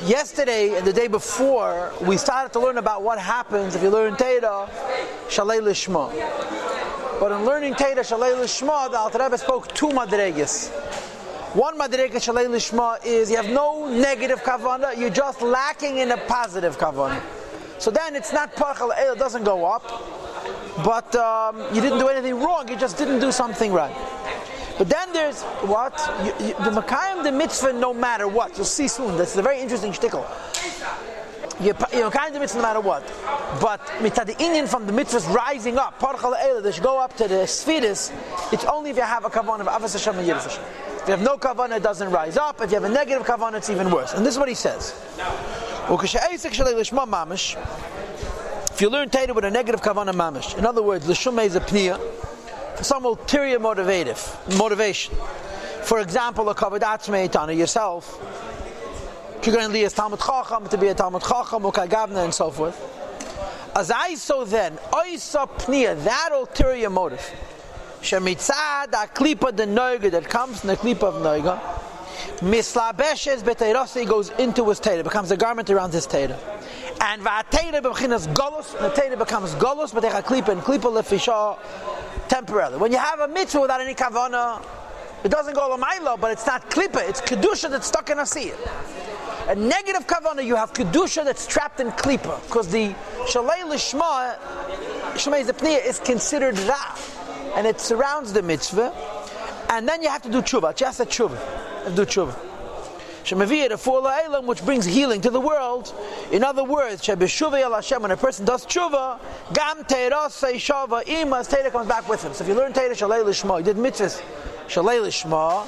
Yesterday and the day before, we started to learn about what happens if you learn Teda Shalei Lishma. But in learning Teda Shalei Lishma, the Alter Rebbe spoke two madregas. One madrega Shalei Lishma is you have no negative kavanah, you're just lacking in a positive kavanah. So then it's not Paltiel, it doesn't go up, but you didn't do anything wrong, you just didn't do something right. But then there's what? The Makayim, the mitzvah, no matter what. You'll see soon. That's a very interesting shtickle. You're Makayim the mitzvah no matter what. But mitzad the Indian from the mitzvahs rising up, Paltiel Eila, they should go up to the Sfidus. It's only if you have a kavanah of Avos Hashem and Yiras Hashem. If you have no kavanah, it doesn't rise up. If you have a negative kavanah, it's even worse. And this is what he says. If you learn Teda with a negative kavanah mamish, in other words, l'shumei is a pniya, some ulterior motivation. For example, a kavod atzmei Tanya, yourself, you're going to be a Talmud Chacham, to be a Talmud Chacham, ukagavna, and so forth. As I so then, oisa pniya, that ulterior motive, shemitzad aklipa de noiga, that comes from the klipa of noiga, mislabeshes b'teirasi, goes into his Teda, becomes a garment around his Teda. And va'ateda b'chinas golus, the Teda becomes golus, but they have klipa, and klipa lefisha, temporarily. When you have a mitzvah without any kavanah, it doesn't go l'maylo, but it's not klipa, it's kedusha that's stuck in a seer. A negative kavanah, you have kedusha that's trapped in klipa, because the shalei lishma, shmei zepniya, is considered ra, and it surrounds the mitzvah, and then you have to do tshuva, just a tshuva, and do tshuva. Shemaviyah, the full elam, which brings healing to the world. In other words, shebeshuvah el Hashem, when a person does tshuva, gam teirasei shava imas, Teda comes back with him. So if you learn Teda shalei lishma, you did mitzvahs shalei lishma,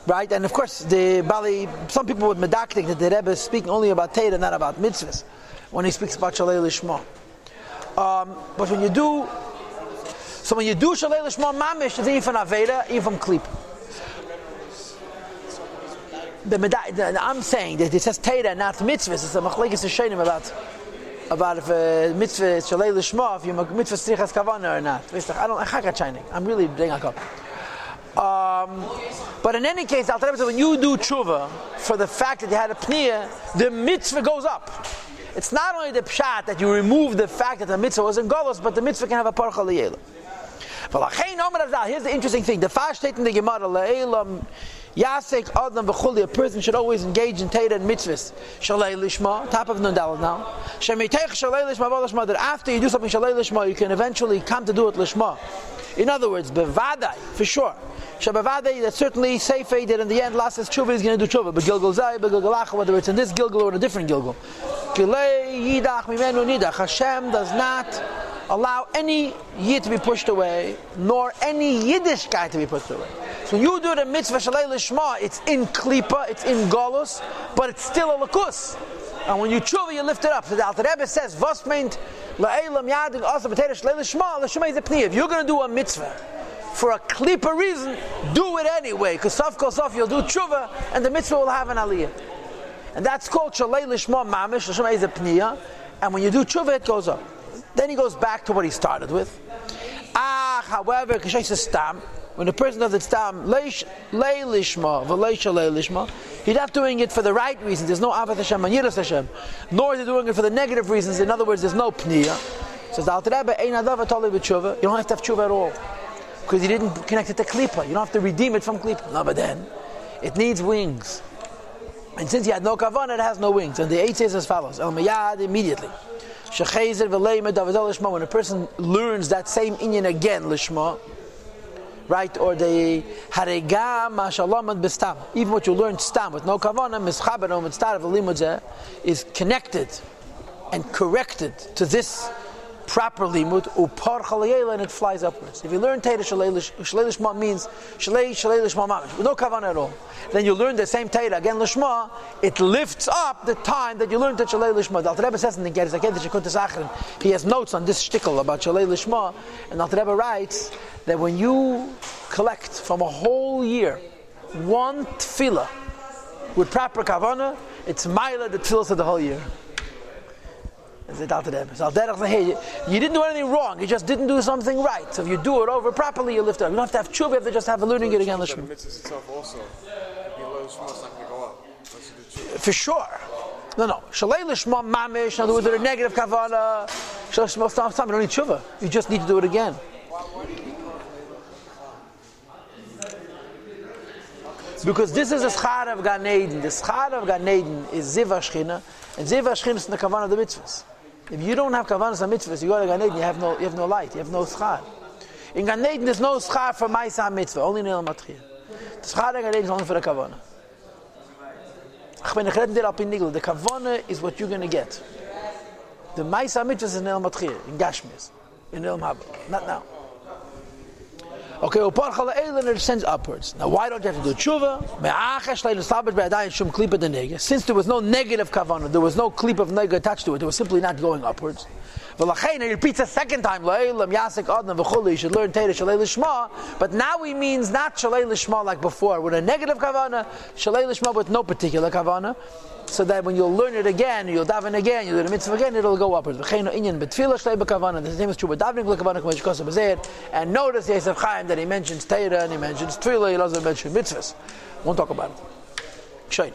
right? And of course, the Bali, some people would medactic that the Rebbe is speaking only about Teda, not about mitzvahs, when he speaks about shalei lishma. But when you do shalei lishma mamish, it's even from aveda, even from klip. I'm saying that it says Teda, not mitzvahs. It's a machlekes hashanim about if a mitzvah is shalei lishma, if you mitzvah strichas kavanah or not. I'm really doing a couple. But in any case, Alter Rebbe said when you do tshuva for the fact that you had a pniya, the mitzvah goes up. It's not only the pshat that you remove the fact that the mitzvah was in golus, but the mitzvah can have a parcha liyela. Here's the interesting thing. The fash in the Gemara le'elam Yasek Adam v'chuli, a person should always engage in Teda and mitzvahs. Shalei lishma, top of Nundalad now. Shemitech shalei lishma v'lishma, that after you do something shalei lishma, you can eventually come to do it lishma. In other words, bevadai, for sure. Shabavadai, that's certainly safei that in the end, last says tshuva, is going to do tshuva. But Gilgal Zai, but Gilgalacha, whether it's in this Gilgal or in a different Gilgal. Gilei yidach mimenu nidach. Hashem does not allow any yid to be pushed away, nor any Yiddish guy to be pushed away. So when you do the mitzvah shalei lishma, it's in klipa, it's in golus, but it's still a lakus. And when you tshuva, you lift it up. So the Alter Rebbe says, "Vos meint la'elam yadik asa b'teira shalei lishma l'shemei zepniya." If you're going to do a mitzvah for a klipa reason, do it anyway, because sof kol sof you'll do tshuva, and the mitzvah will have an aliyah. And that's called shalei lishma mamish l'shemei zepniya. And when you do tshuva, it goes up. Then he goes back to what he started with. However, when a person does it stam, lei lishma, v'lei shalei lishma, he's not doing it for the right reasons. There's no avos Hashem and Yiras Hashem. Nor is he doing it for the negative reasons. In other words, there's no pniya. Says the Alter Rebbe, ein adav atoli b'tshuva. You don't have to have tshuva at all, because you didn't connect it to klipa. You don't have to redeem it from klipa. No, but then it needs wings. And since he had no kavanah, it has no wings. And the 8 says as follows: El miyad, immediately. When a person learns that same inyan again, lishma, right? Or the harega mashalamad bestam, even what you learned stam with no kavanah, mischaberom and start of the limud is connected and corrected to this proper limud, upar chalayela, and it flies upwards. If you learn Teda shalei lishma means shalei lishma mamish with no kavanah at all, then you learn the same Teda again lishma, it lifts up the time that you learned that shalei lishma. The Alter Rebbe says in the Geras HaKodesh, he has notes on this shtickle about shalei lishma, and the Alter Rebbe writes that when you collect from a whole year one tefillah with proper kavanah, it's mila the tefillah of the whole year. You didn't do anything wrong, you just didn't do something right. So if you do it over properly, you lift it up. You don't have to have tshuva, you have to just have a learning it again. The mitzvahs itself also. Lishma is not going to go up. For sure. No. Shalei Lishma Mamish, in other words, with a negative kavanah. Shalei Lishma, stop, you don't need tshuva. You just need to do it again. Because this is a schar of Gan Eden. The schar of Gan Eden is Ziv HaShechina, and Ziv HaShechina is in the kavanah of the mitzvahs. If you don't have kavanahs and mitzvahs, you go to Gan Eden, you have no light, you have no schar. In Gan Eden, there's no schar for Maisa mitzvah, only in El Matchia. The schar of Gan Eden is only for the kavanah. The kavanah is what you're going to get. The Maisa mitzvah is in El Matchia, in Gashmis, in El Mabel, not now. Okay, it descends upwards. Now, why don't you have to do tshuva? Since there was no negative kavanah, there was no klip of nega attached to it, it was simply not going upwards. He repeats a second time, you should learn Teira Shalei Lishma, but now he means not Shalei Lishma like before, with a negative kavanah, Shalei Lishma with no particular kavanah, so that when you'll learn it again, you'll daven again, you'll do the mitzvah again, it'll go upwards. The same is true with davening, and notice Yosef Chaim that he mentions Teira and he mentions Tefillah, he doesn't mention mitzvahs. Won't talk about it.